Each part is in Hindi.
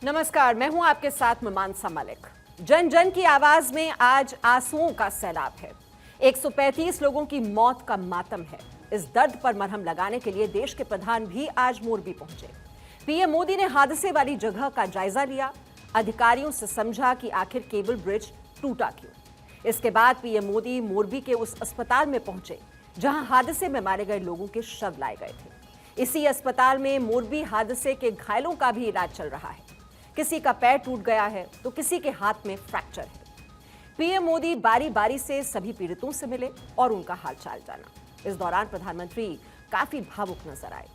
नमस्कार, मैं हूं आपके साथ मानसा मलिक। जन जन की आवाज में आज आंसुओं का सैलाब है। 135 लोगों की मौत का मातम है। इस दर्द पर मरहम लगाने के लिए देश के प्रधान भी आज मोरबी पहुंचे। पीएम मोदी ने हादसे वाली जगह का जायजा लिया, अधिकारियों से समझा कि आखिर केबल ब्रिज टूटा क्यों। इसके बाद पीएम मोदी मोरबी के उस अस्पताल में पहुंचे जहां हादसे में मारे गए लोगों के शव लाए गए थे। इसी अस्पताल में मोरबी हादसे के घायलों का भी इलाज चल रहा है। किसी का पैर टूट गया है तो किसी के हाथ में फ्रैक्चर है। पीएम मोदी बारी बारी से सभी पीड़ितों से मिले और उनका हालचाल जाना। इस दौरान प्रधानमंत्री काफी भावुक नजर आए।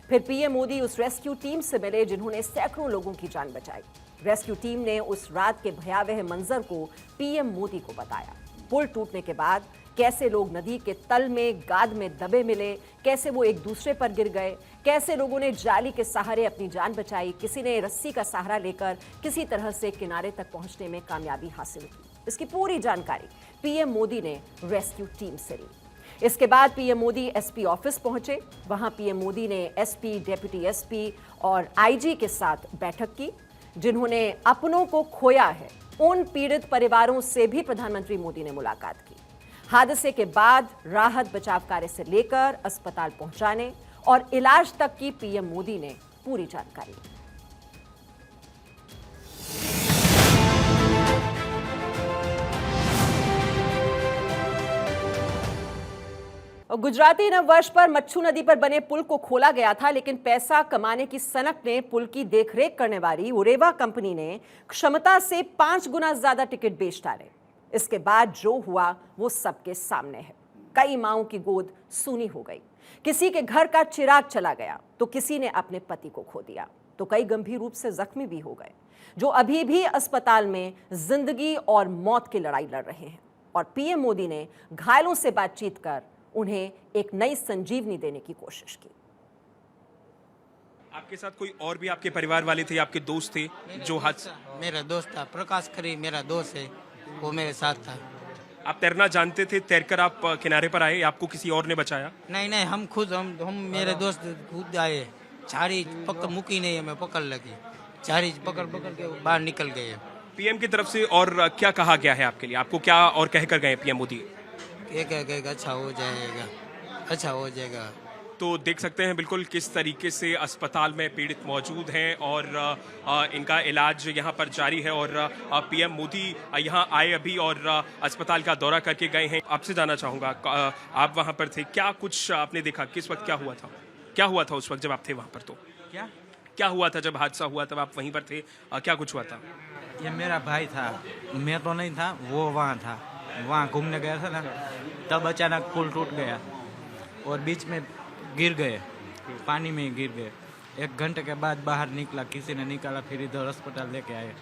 फिर पीएम मोदी उस रेस्क्यू टीम से मिले जिन्होंने सैकड़ों लोगों की जान बचाई। रेस्क्यू टीम ने उस रात के भयावह मंजर को पीएम मोदी को बताया। पुल टूटने के बाद कैसे लोग नदी के तल में गाद में दबे मिले, कैसे वो एक दूसरे पर गिर गए, कैसे लोगों ने जाली के सहारे अपनी जान बचाई, किसी ने रस्सी का सहारा लेकर किसी तरह से किनारे तक पहुंचने में कामयाबी हासिल की। इसकी पूरी जानकारी पीएम मोदी ने रेस्क्यू टीम से ली। इसके बाद पीएम मोदी एसपी ऑफिस पहुंचे। वहां पीएम मोदी ने एसपी, डेप्यूटी एसपी और आईजी के साथ बैठक की। जिन्होंने अपनों को खोया है उन पीड़ित परिवारों से भी प्रधानमंत्री मोदी ने मुलाकात की। हादसे के बाद राहत बचाव कार्य से लेकर अस्पताल पहुंचाने और इलाज तक की पीएम मोदी ने पूरी जानकारी दी। गुजराती नववर्ष पर मच्छू नदी पर बने पुल को खोला गया था, लेकिन पैसा कमाने की सनक ने पुल की देखरेख करने वाली उरेवा कंपनी ने क्षमता से 5 गुना ज्यादा टिकट बेच डाले। इसके बाद जो हुआ वो सबके सामने है। कई माओं की गोद सूनी हो गई। किसी के घर का चिराग चला गया तो किसी ने अपने पति को खो दिया, तो कई गंभीर रूप से जख्मी भी हो गए, जो अभी भी अस्पताल में जिंदगी और मौत की लड़ाई लड़ रहे हैं। और पीएम मोदी ने घायलों से बातचीत कर उन्हें एक नई संजीवनी देने की कोशिश की। आपके साथ कोई और भी आपके परिवार वाले थे, आपके दोस्त थे जो हादसा? मेरा दोस्त था प्रकाश खरी, मेरा दोस्त है, वो मेरे साथ था। आप तैरना जानते थे, तैरकर आप किनारे पर आए, आपको किसी और ने बचाया? नहीं, हम खुद हम मेरे दोस्त खुद आए। झाड़ी पकड़ मुकी नहीं, हमें पकड़ लगी, झाड़ी पकड़ के बाहर निकल गए। पीएम की तरफ से और क्या कहा गया है आपके लिए? आपको क्या और कहकर गए पीएम मोदी? एक अच्छा हो जाएगा, अच्छा हो जाएगा। तो देख सकते हैं बिल्कुल किस तरीके से अस्पताल में पीड़ित मौजूद हैं और इनका इलाज यहाँ पर जारी है। और पीएम मोदी यहाँ आए अभी और अस्पताल का दौरा करके गए हैं। आपसे जानना चाहूँगा, आप वहाँ पर थे, क्या कुछ आपने देखा? किस वक्त क्या हुआ था? क्या हुआ था उस वक्त जब आप थे वहाँ पर? तो क्या हुआ था जब हादसा हुआ तब आप वहीं पर थे? क्या कुछ हुआ था? ये मेरा भाई था, मैं तो नहीं था, वो वहाँ था। वहाँ घूमने गया था ना, तब अचानक पुल टूट गया और बीच में गिर गए, पानी में गिर गए। 1 घंटे के बाद बाहर निकला, किसी ने निकाला, फिर इधर अस्पताल लेके आए।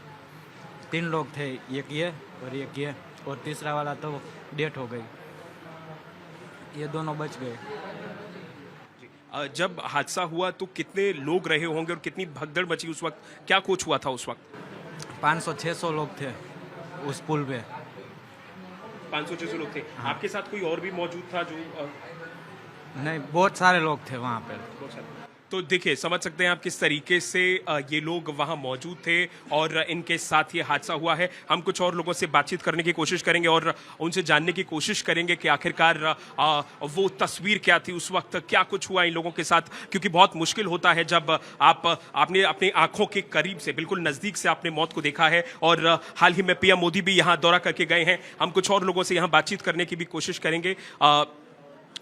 3 लोग थे, एक ये और तीसरा वाला तो डेथ हो गई। ये दोनों बच गए। जब हादसा हुआ तो कितने लोग रहे होंगे और कितनी भगदड़ मची उस वक्त? क्या कुछ हुआ था उस वक्त? 500-600 लोग थे उस पुल पे। 500-600 लोग थे। हाँ। आपके साथ कोई और भी मौजूद था जो? नहीं, बहुत सारे लोग थे वहाँ पे। तो देखिए, समझ सकते हैं आप किस तरीके से ये लोग वहाँ मौजूद थे और इनके साथ ये हादसा हुआ है। हम कुछ और लोगों से बातचीत करने की कोशिश करेंगे और उनसे जानने की कोशिश करेंगे कि आखिरकार वो तस्वीर क्या थी उस वक्त, क्या कुछ हुआ इन लोगों के साथ। क्योंकि बहुत मुश्किल होता है जब आपने अपनी आंखों के करीब से, बिल्कुल नज़दीक से आपने मौत को देखा है। और हाल ही में पीएम मोदी भी यहाँ दौरा करके गए हैं। हम कुछ और लोगों से यहाँ बातचीत करने की भी कोशिश करेंगे।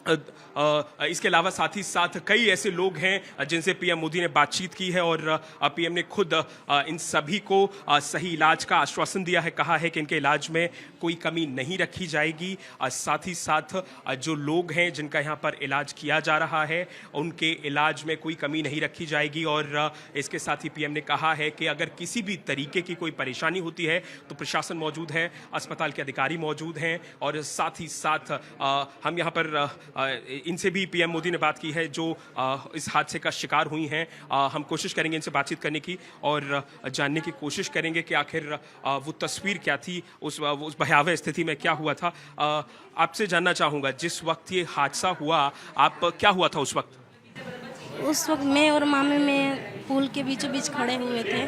इसके अलावा साथ ही साथ कई ऐसे लोग हैं जिनसे पीएम मोदी ने बातचीत की है और पीएम ने खुद इन सभी को सही इलाज का आश्वासन दिया है। कहा है कि इनके इलाज में कोई कमी नहीं रखी जाएगी। साथ ही साथ जो लोग हैं जिनका यहाँ पर इलाज किया जा रहा है उनके इलाज में कोई कमी नहीं रखी जाएगी। और इसके साथ ही पीएम ने कहा है कि अगर किसी भी तरीके की कोई परेशानी होती है तो प्रशासन मौजूद है, अस्पताल के अधिकारी मौजूद हैं। और साथ ही साथ हम यहाँ पर इनसे भी पीएम मोदी ने बात की है जो इस हादसे का शिकार हुई हैं। हम कोशिश करेंगे इनसे बातचीत करने की और जानने की कोशिश करेंगे कि आखिर वो तस्वीर क्या थी, उस भयावह स्थिति में क्या हुआ था। आपसे जानना चाहूँगा, जिस वक्त ये हादसा हुआ आप क्या हुआ था उस वक्त? उस वक्त मैं और मामी में पुल के बीचों बीच खड़े हुए थे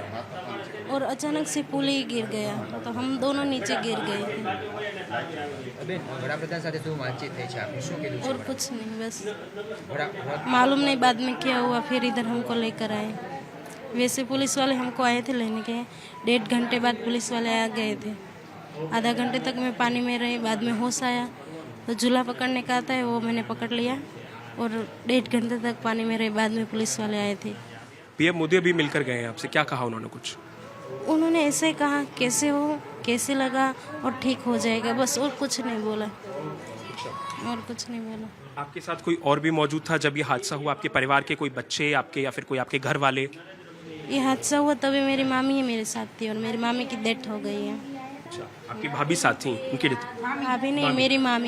और अचानक से पुल ही गिर गया तो हम दोनों नीचे गिर गए थे બેન વડાપ્રધાન સાથે શું વાતચીત થઈ છે આપની શું કીધું છે और कुछ नहीं बस વડા- मालूम नहीं बाद में क्या हुआ फिर इधर हमको लेकर आए वैसे पुलिस वाले हमको आए थे लेने के 1.5 घंटे बाद पुलिस वाले आ गए थे आधा घंटे तक मैं पानी में रही बाद में होश आया तो झूला पकड़ने का आता है वो मैंने पकड़ लिया और 1.5 घंटे तक पानी में रही बाद में पुलिस वाले आए थे पीएम मोदी अभी मिलकर गए हैं आपसे, क्या कहा उन्होंने कुछ? उन्होंने ऐसे कहा कैसे हो कैसे लगा और ठीक हो जाएगा बस और कुछ नहीं बोला और कुछ नहीं बोला आपके साथ कोई और भी मौजूद था जब ये हादसा हुआ? आपके परिवार के कोई बच्चे आपके या फिर कोई आपके घर वाले? ये हादसा हुआ तभी मेरी मामी है मेरे साथ थी और मेरी मामी की डेथ हो गई है अच्छा, आपकी भाभी साथ थी, उनकी डेथ? अभी नहीं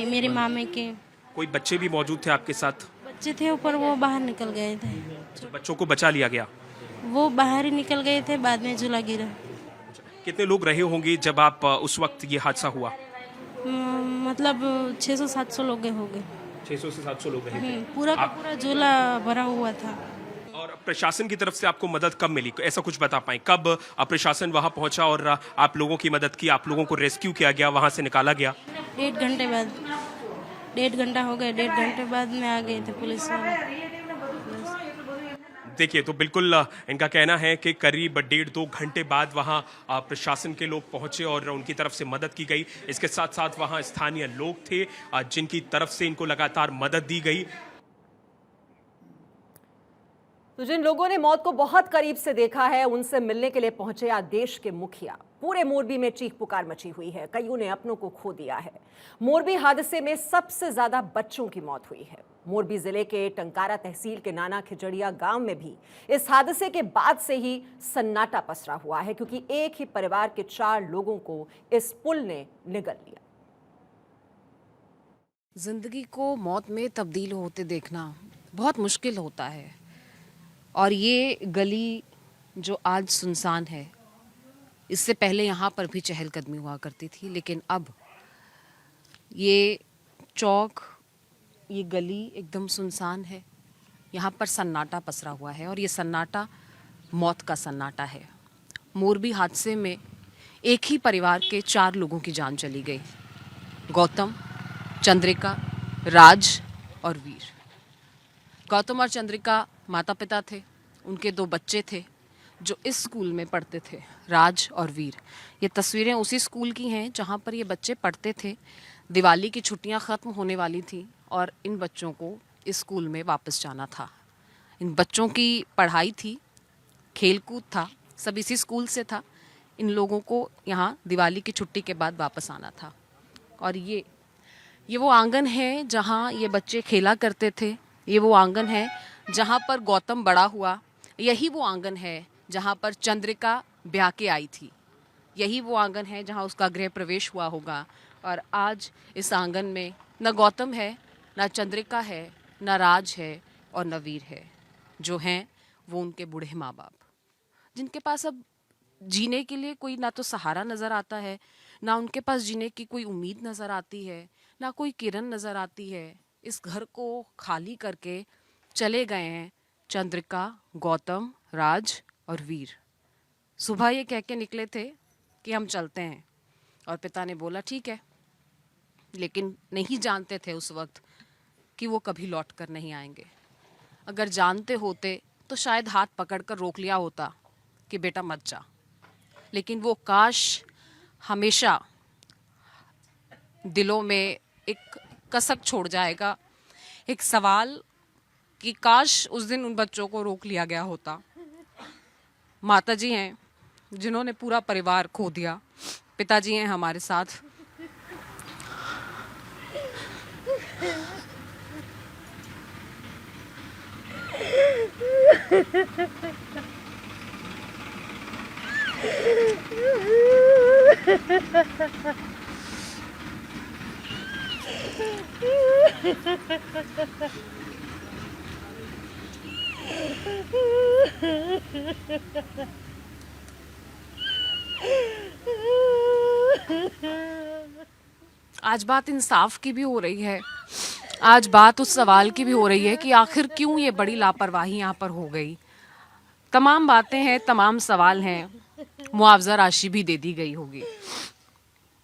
मेरी मामी के कोई बच्चे भी मौजूद थे आपके साथ? बच्चे थे ऊपर वो बाहर निकल गए थे तो बच्चों को बचा लिया गया? वो बाहर ही निकल गए थे बाद में झूला गिरा कितने लोग रहे होंगे जब आप उस वक्त ये हादसा हुआ? मतलब 600-700 लोग हो गए 600 से 700 लोग रहे थे। पूरा का पूरा झूला भरा हुआ था और प्रशासन की तरफ से आपको मदद कब मिली, ऐसा कुछ बता पाए? कब प्रशासन वहां पहुंचा और आप लोगों की मदद की, आप लोगों को रेस्क्यू किया गया, वहां से निकाला गया? 1.5 घंटे बाद 1.5 घंटा हो गया 1.5 घंटे बाद में आ गए थे पुलिस वाले देखिए, तो बिल्कुल इनका कहना है कि करीब 1.5-2 घंटे बाद वहां प्रशासन के लोग पहुंचे और उनकी तरफ से मदद की गई। इसके साथ साथ वहां स्थानीय लोग थे जिनकी तरफ से इनको लगातार मदद दी गई। तो जिन लोगों ने मौत को बहुत करीब से देखा है उनसे मिलने के लिए पहुंचे आज देश के मुखिया। पूरे मोरबी में चीख पुकार मची हुई है, कईयों ने अपनों को खो दिया है। मोरबी हादसे में सबसे ज्यादा बच्चों की मौत हुई है। मोरबी जिले के टंकारा तहसील के नाना खिजड़िया गांव में भी इस हादसे के बाद से ही सन्नाटा पसरा हुआ है क्योंकि एक ही परिवार के 4 लोगों को इस पुल ने निगल लिया। जिंदगी को मौत में तब्दील होते देखना बहुत मुश्किल होता है और ये गली जो आज सुनसान है, इससे पहले यहाँ पर भी चहलकदमी हुआ करती थी, लेकिन अब ये चौक, ये गली एकदम सुनसान है। यहाँ पर सन्नाटा पसरा हुआ है और ये सन्नाटा मौत का सन्नाटा है। मोरबी हादसे में एक ही परिवार के 4 लोगों की जान चली गई, गौतम, चंद्रिका, राज और वीर। गौतम और चंद्रिका माता पिता थे, उनके 2 बच्चे थे जो इस स्कूल में पढ़ते थे, राज और वीर। ये तस्वीरें उसी स्कूल की हैं जहाँ पर ये बच्चे पढ़ते थे। दिवाली की छुट्टियाँ ख़त्म होने वाली थी और इन बच्चों को इस स्कूल में वापस जाना था। इन बच्चों की पढ़ाई थी, खेलकूद था, सब इसी स्कूल से था। इन लोगों को यहाँ दिवाली की छुट्टी के बाद वापस आना था। और ये वो आंगन है जहाँ ये बच्चे खेला करते थे। ये वो आंगन है जहाँ पर गौतम बड़ा हुआ। यही वो आंगन है जहाँ पर चंद्रिका ब्याह के आई थी। यही वो आंगन है जहाँ उसका गृह प्रवेश हुआ होगा। और आज इस आंगन में न गौतम है, न चंद्रिका है, न राज है और न वीर है। जो हैं वो उनके बूढ़े माँ बाप, जिनके पास अब जीने के लिए कोई ना तो सहारा नज़र आता है, ना उनके पास जीने की कोई उम्मीद नज़र आती है, ना कोई किरण नज़र आती है। इस घर को खाली करके चले गए हैं चंद्रिका, गौतम, राज और वीर। सुबह ये कह के निकले थे कि हम चलते हैं और पिता ने बोला ठीक है, लेकिन नहीं जानते थे उस वक्त कि वो कभी लौट कर नहीं आएंगे। अगर जानते होते तो शायद हाथ पकड़कर रोक लिया होता कि बेटा मत जा, लेकिन वो काश हमेशा दिलों में एक कसक छोड़ जाएगा, एक सवाल कि काश उस दिन उन बच्चों को रोक लिया गया होता। माताजी हैं जिन्होंने पूरा परिवार खो दिया, पिताजी हैं हमारे साथ। आज बात इंसाफ की भी हो रही है, आज बात उस सवाल की भी हो रही है कि आखिर क्यों ये बड़ी लापरवाही यहाँ पर हो गई। तमाम बातें हैं, तमाम सवाल हैं, मुआवजा राशि भी दे दी गई होगी,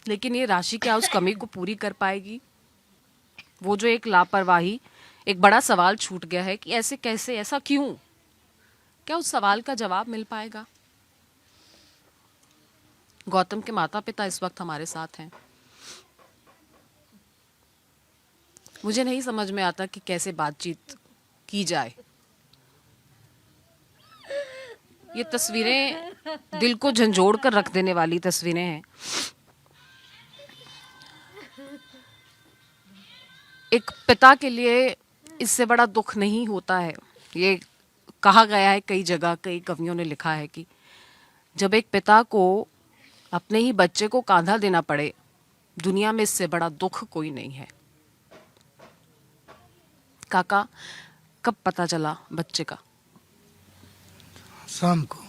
लेकिन ये राशि क्या उस कमी को पूरी कर पाएगी? वो जो एक लापरवाही, एक बड़ा सवाल छूट गया है कि ऐसे कैसे, ऐसा क्यों? क्या उस सवाल का जवाब मिल पाएगा? गौतम के माता पिता इस वक्त हमारे साथ हैं। मुझे नहीं समझ में आता कि कैसे बातचीत की जाए। ये तस्वीरें दिल को झंझोड़ कर रख देने वाली तस्वीरें हैं। एक पिता के लिए इससे बड़ा दुख नहीं होता है। ये कहा गया है कई जगह, कई कवियों ने लिखा है कि जब एक पिता को अपने ही बच्चे को कांधा देना पड़े, दुनिया में इससे बड़ा दुख कोई नहीं है। काका, कब पता चला बच्चे का? शाम को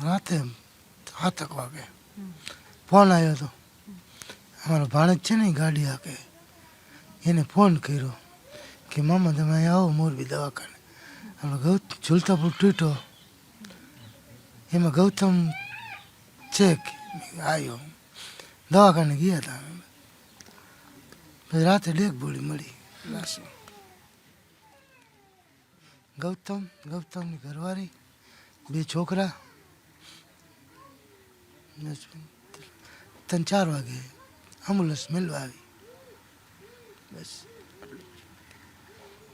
रात 7 वागे फोन आयो तो हमारा भाणेज છે ને ગાડી આકે એને ફોન કર્યો કે મામા તમે આવો મોરબી દવાખાને. આપણે ઝુલતાપુર તૂટ્યો એમાં ગૌતમ છે આવ્યો, દવાખાને ગયા હતા. પછી રાતે ડેક બોડી મળી લાશ. ગૌતમની ઘરવાળી, 2 છોકરા. 3-4 વાગે एम्बुलेंस मिलवा आई बस.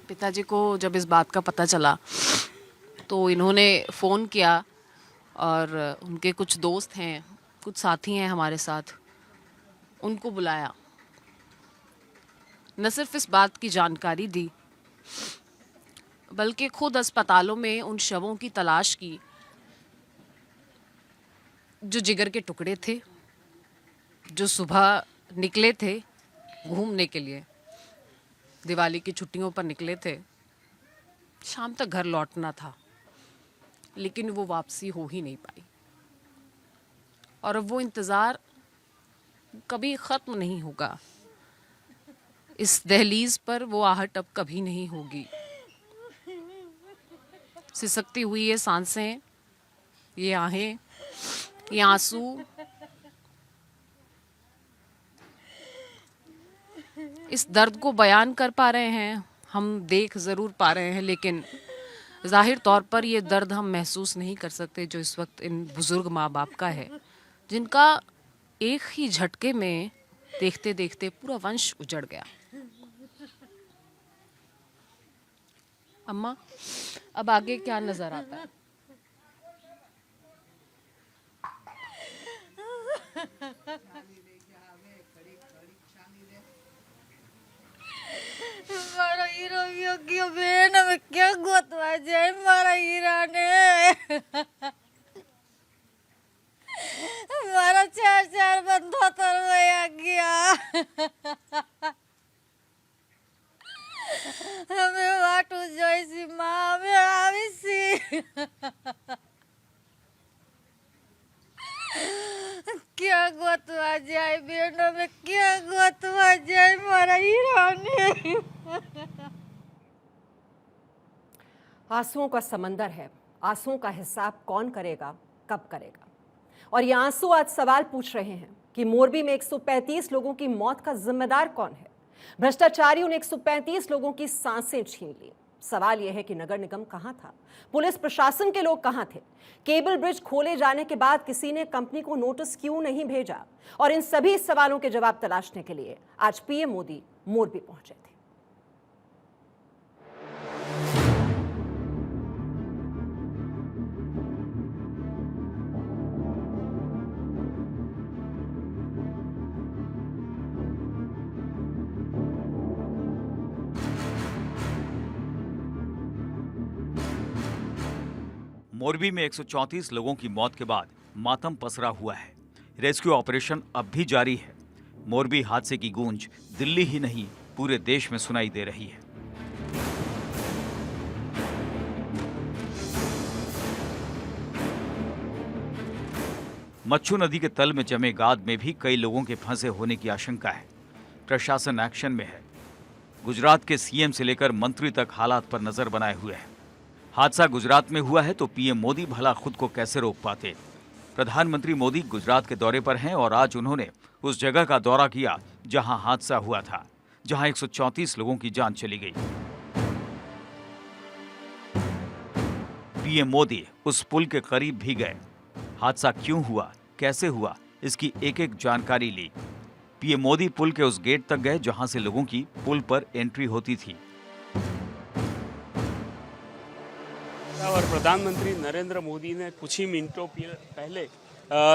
पिताजी को जब इस बात का पता चला तो इन्होंने फ़ोन किया और उनके कुछ दोस्त हैं, कुछ साथी हैं हमारे साथ, उनको बुलाया। न सिर्फ इस बात की जानकारी दी, बल्कि खुद अस्पतालों में उन शवों की तलाश की जो जिगर के टुकड़े थे, जो सुबह निकले थे घूमने के लिए, दिवाली की छुट्टियों पर निकले थे, शाम तक घर लौटना था, लेकिन वो वापसी हो ही नहीं पाई। और अब वो इंतज़ार कभी ख़त्म नहीं होगा। इस दहलीज पर वो आहट अब कभी नहीं होगी। सिसकती हुई ये सांसें, ये आहें, ये आंसू, इस दर्द को बयान कर पा रहे हैं, हम देख ज़रूर पा रहे हैं, लेकिन ज़ाहिर तौर पर ये दर्द हम महसूस नहीं कर सकते जो इस वक्त इन बुज़ुर्ग माँ बाप का है, जिनका एक ही झटके में देखते देखते पूरा वंश उजड़ गया। अम्मा, अब आगे क्या नज़र आता है? મારો હીરો ગયો ગયો બેન, હવે ક્યાં ગોતવા જાય મારા હીરાને? મારા 4 બંધો તરવયા ગયા. અમે વાટું જોઈશી માં, અમે આવીશી. क्या गोतवा जाए बेन, में क्या गोतवा जाए मारा हीराने? आंसुओं का समंदर है, आंसुओं का हिसाब कौन करेगा, कब करेगा? और ये आंसू आज सवाल पूछ रहे हैं कि मोरबी में 135 लोगों की मौत का जिम्मेदार कौन है? भ्रष्टाचारियों ने 135 लोगों की सांसें छीन ली। सवाल यह है कि नगर निगम कहां था, पुलिस प्रशासन के लोग कहां थे? केबल ब्रिज खोले जाने के बाद किसी ने कंपनी को नोटिस क्यों नहीं भेजा? और इन सभी सवालों के जवाब तलाशने के लिए आज पीएम मोदी मोरबी पहुंचे थे। मोरबी में 134 लोगों की मौत के बाद मातम पसरा हुआ है। रेस्क्यू ऑपरेशन अब भी जारी है। मोरबी हादसे की गूंज दिल्ली ही नहीं पूरे देश में सुनाई दे रही है। मच्छू नदी के तल में जमे गाद में भी कई लोगों के फंसे होने की आशंका है। प्रशासन एक्शन में है। गुजरात के सीएम से लेकर मंत्री तक हालात पर नजर बनाए हुए हैं। हादसा गुजरात में हुआ है तो पीएम मोदी भला खुद को कैसे रोक पाते। प्रधानमंत्री मोदी गुजरात के दौरे पर हैं और आज उन्होंने उस जगह का दौरा किया जहां हादसा हुआ था, जहां 134 लोगों की जान चली गई। पीएम मोदी उस पुल के करीब भी गए। हादसा क्यों हुआ, कैसे हुआ, इसकी एक एक जानकारी ली। पीएम मोदी पुल के उस गेट तक गए जहां से लोगों की पुल पर एंट्री होती थी। और प्रधानमंत्री नरेंद्र मोदी ने कुछ ही मिनटों पहले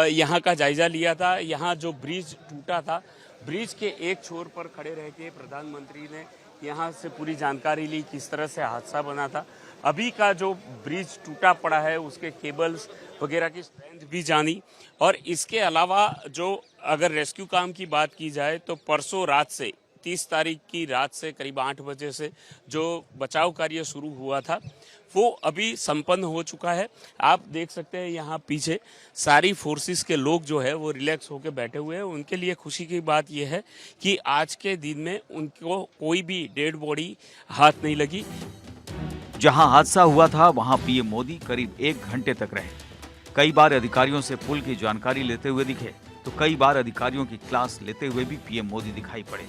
यहाँ का जायजा लिया था। यहाँ जो ब्रिज टूटा था, ब्रिज के एक छोर पर खड़े रह के प्रधानमंत्री ने यहाँ से पूरी जानकारी ली किस तरह से हादसा बना था। अभी का जो ब्रिज टूटा पड़ा है उसके केबल्स वगैरह की स्ट्रेंथ भी जानी। और इसके अलावा जो अगर रेस्क्यू काम की बात की जाए तो परसों रात से 30 तारीख की रात से करीब 8 बजे से जो बचाव कार्य शुरू हुआ था वो अभी संपन्न हो चुका है। आप देख सकते हैं यहाँ पीछे सारी फोर्सेस के लोग जो है वो रिलैक्स होकर बैठे हुए हैं। उनके लिए खुशी की बात यह है कि आज के दिन में उनको कोई भी डेड बॉडी हाथ नहीं लगी। जहां हादसा हुआ था वहां पीएम मोदी करीब 1 घंटे तक रहे। कई बार अधिकारियों से पुल की जानकारी लेते हुए दिखे तो कई बार अधिकारियों की क्लास लेते हुए भी पीएम मोदी दिखाई पड़े।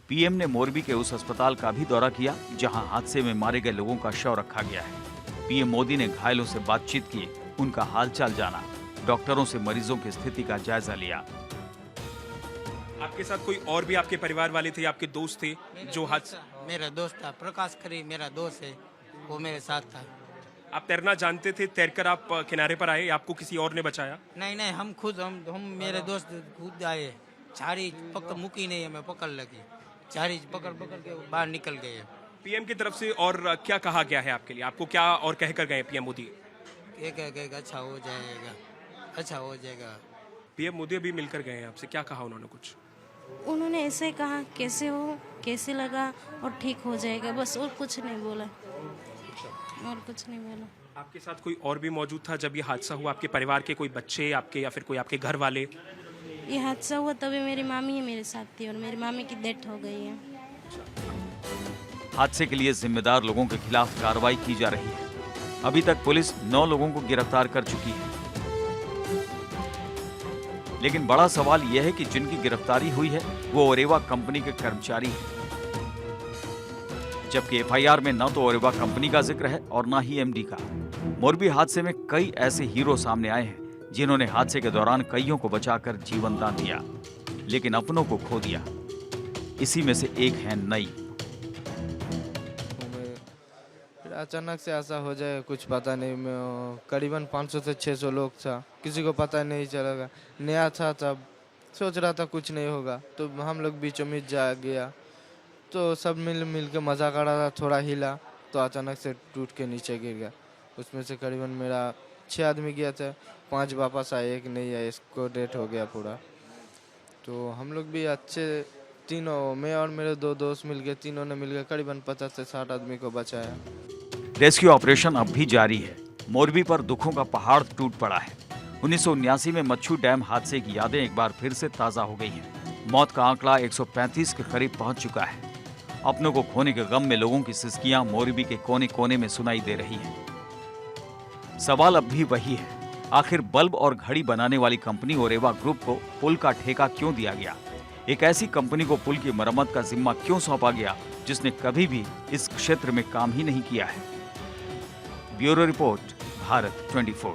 पीएम ने मोरबी के उस अस्पताल का भी दौरा किया जहां हादसे में मारे गए लोगों का शव रखा गया है। पीएम मोदी ने घायलों से बातचीत की, उनका हालचाल जाना, डॉक्टरों से मरीजों की स्थिति का जायजा लिया। आपके साथ कोई और भी आपके परिवार वाले थे, आपके दोस्त थे जो हादसा? मेरा दोस्त था, प्रकाश खरी मेरा दोस्त है, वो मेरे साथ था। आप तैरना जानते थे, तैरकर आप किनारे पर आए, आपको किसी और ने बचाया? नहीं, हम खुद हम मेरे दोस्त खुद आए। झाड़ी पकड़ मुकी नहीं, हमें पकड़ लगी, झाड़ी पकड़ के बाहर निकल गए। पीएम की तरफ से और क्या कहा गया है आपके लिए? आपको क्या और कहकर गए पीएम मोदी? अच्छा हो जाएगा, अच्छा हो जाएगा। पीएम मोदी अभी मिलकर गए हैं आपसे, क्या कहा उन्होंने? कुछ उन्होंने ऐसे कहा कैसे हो, कैसे लगा और ठीक हो जाएगा, बस और कुछ नहीं बोला, और कुछ नहीं बोला। आपके साथ कोई और भी मौजूद था जब ये हादसा हुआ? आपके परिवार के कोई बच्चे आपके या फिर कोई आपके घर वाले? ये हादसा हुआ तभी मेरी मामी मेरे साथ थी और मेरी मामी की डेथ हो गई है। हादसे के लिए जिम्मेदार लोगों के खिलाफ कार्रवाई की जा रही है। अभी तक पुलिस 9 लोगों को गिरफ्तार कर चुकी है। लेकिन बड़ा सवाल यह है कि जिनकी गिरफ्तारी हुई है वो ओरेवा कंपनी के कर्मचारी हैं। जबकि एफआईआर में न तो ओरेवा कंपनी का जिक्र है और न ही एमडी का। मोरबी हादसे में कई ऐसे हीरो सामने आए हैं जिन्होंने हादसे के दौरान कईयों को बचाकर जीवन दान दिया, लेकिन अपनों को खो दिया। इसी में से एक है नई। अचानक से ऐसा हो जाए कुछ पता नहीं। मैं करीबन 500 से 600 लोग था, किसी को पता नहीं चलेगा। नया था तब सोच रहा था कुछ नहीं होगा, तो हम लोग बीचों बीच जा गया तो सब मिल के मजा कर रहा था। थोड़ा हिला तो अचानक से टूट के नीचे गिर गया। उसमें से करीबन मेरा 6 आदमी गया था, 5 वापस आए, एक नहीं आए, इसको डेथ हो गया पूरा। तो हम लोग भी अच्छे तीनों, मैं और मेरे 2 दोस्त मिलके, तीनों ने मिलकर करीबन 50 से 60 आदमी को बचाया। रेस्क्यू ऑपरेशन अब भी जारी है। मोरबी पर दुखों का पहाड़ टूट पड़ा है। 1979 में मच्छू डैम हादसे की यादें एक बार फिर से ताजा हो गई हैं। मौत का आंकड़ा 135 के करीब पहुंच चुका है। अपनों को खोने के गम में लोगों की सिसकियां मोरबी के कोने कोने में सुनाई दे रही हैं। सवाल अब भी वही है, आखिर बल्ब और घड़ी बनाने वाली कंपनी ओरेवा ग्रुप को पुल का ठेका क्यों दिया गया? एक ऐसी कंपनी को पुल की मरम्मत का जिम्मा क्यों सौंपा गया जिसने कभी भी इस क्षेत्र में काम ही नहीं किया है? Bureau report, Bharat 24।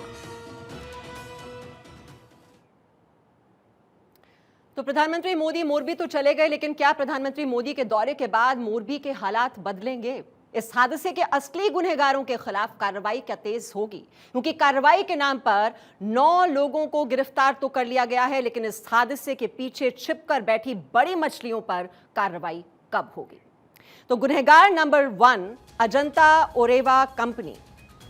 तो प्रधानमंत्री मोदी मोरबी तो चले गए, लेकिन क्या प्रधानमंत्री मोदी के दौरे के बाद मोरबी के हालात बदलेंगे? इस हादसे के असली गुनहगारों के खिलाफ कार्रवाई क्या तेज होगी? क्योंकि कार्रवाई के नाम पर 9 लोगों को गिरफ्तार तो कर लिया गया है, लेकिन इस हादसे के पीछे छिपकर बैठी बड़ी मछलियों पर कार्रवाई कब होगी? तो गुनहगार नंबर 1 अजंता ओरेवा कंपनी,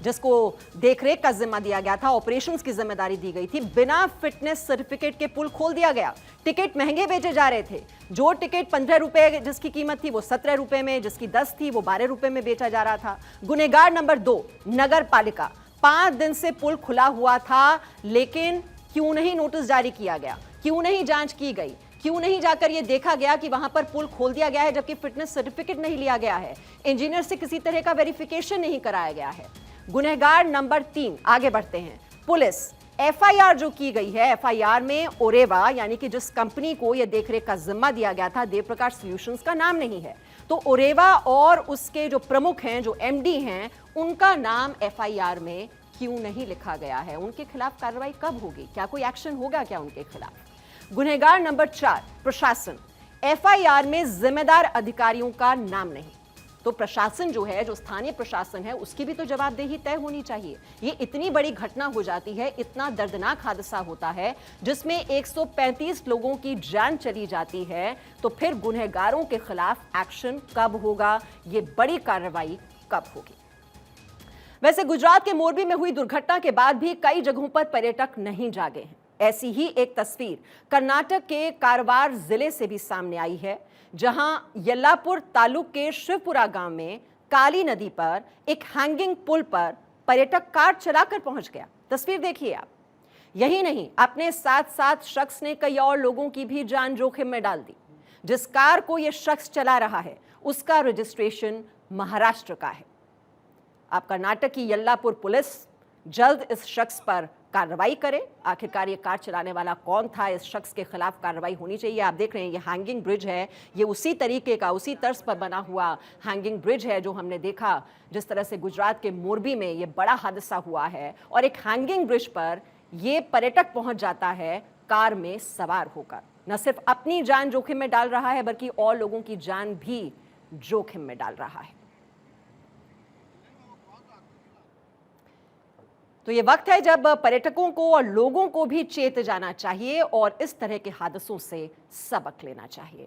जिसको देखरेख का जिम्मा दिया गया था, ऑपरेशंस की जिम्मेदारी दी गई थी, बिना फिटनेस सर्टिफिकेट के पुल खोल दिया गया। टिकट महंगे बेचे जा रहे थे। जो टिकट 15 रुपए जिसकी कीमत थी वो 17 रुपए में, जिसकी 10 थी वो 12 रुपए में बेचा जा रहा था। गुनहगार नंबर 2 नगर पालिका, 5 दिन से पुल खुला हुआ था, लेकिन क्यों नहीं नोटिस जारी किया गया? क्यों नहीं जांच की गई? क्यों नहीं जाकर यह देखा गया कि वहां पर पुल खोल दिया गया है जबकि फिटनेस सर्टिफिकेट नहीं लिया गया है, इंजीनियर से किसी तरह का वेरिफिकेशन नहीं कराया गया है। गुनहगार नंबर 3, आगे बढ़ते हैं। पुलिस एफआईआर जो की गई है, एफआईआर में ओरेवा यानी कि जिस कंपनी को यह देखरेख का जिम्मा दिया गया था, देव प्रकाश सॉल्यूशंस का नाम नहीं है। तो ओरेवा और उसके जो प्रमुख हैं, जो एमडी हैं, उनका नाम एफआईआर में क्यों नहीं लिखा गया है? उनके खिलाफ कार्रवाई कब होगी? क्या कोई एक्शन होगा क्या उनके खिलाफ? गुनहगार नंबर 4, प्रशासन। एफआईआर में जिम्मेदार अधिकारियों का नाम नहीं। तो प्रशासन जो है, जो स्थानीय प्रशासन है, उसकी भी तो जवाबदेही तय होनी चाहिए। ये इतनी बड़ी घटना हो जाती है, इतना दर्दनाक हादसा होता है जिसमें 135 लोगों की जान चली जाती है, तो फिर गुनहगारों के खिलाफ एक्शन कब होगा? ये बड़ी कार्रवाई कब होगी? वैसे गुजरात के मोरबी में हुई दुर्घटना के बाद भी कई जगहों पर पर्यटक नहीं जागे हैं। ऐसी ही एक तस्वीर कर्नाटक के कारवार जिले से भी सामने आई है, जहां यल्लापुर तालुक के शिवपुरा गांव में काली नदी पर एक हैंगिंग पुल पर पर्यटक कार चलाकर पहुंच गया। तस्वीर देखिए आप। यही नहीं, अपने साथ साथ शख्स ने कई और लोगों की भी जान जोखिम में डाल दी। जिस कार को यह शख्स चला रहा है, उसका रजिस्ट्रेशन महाराष्ट्र का है। अब कर्नाटक की यल्लापुर पुलिस जल्द इस शख्स पर कार्रवाई करे। आखिरकार ये कार चलाने वाला कौन था? इस शख्स के खिलाफ कार्रवाई होनी चाहिए। आप देख रहे हैं ये हैंगिंग ब्रिज है, ये उसी तरीके का, उसी तर्ज पर बना हुआ हैंगिंग ब्रिज है जो हमने देखा जिस तरह से गुजरात के मोरबी में ये बड़ा हादसा हुआ है। और एक हैंगिंग ब्रिज पर ये पर्यटक पहुंच जाता है कार में सवार होकर। न सिर्फ अपनी जान जोखिम में डाल रहा है बल्कि और लोगों की जान भी जोखिम में डाल रहा है। तो ये वक्त है जब पर्यटकों को और लोगों को भी चेत जाना चाहिए और इस तरह के हादसों से सबक लेना चाहिए।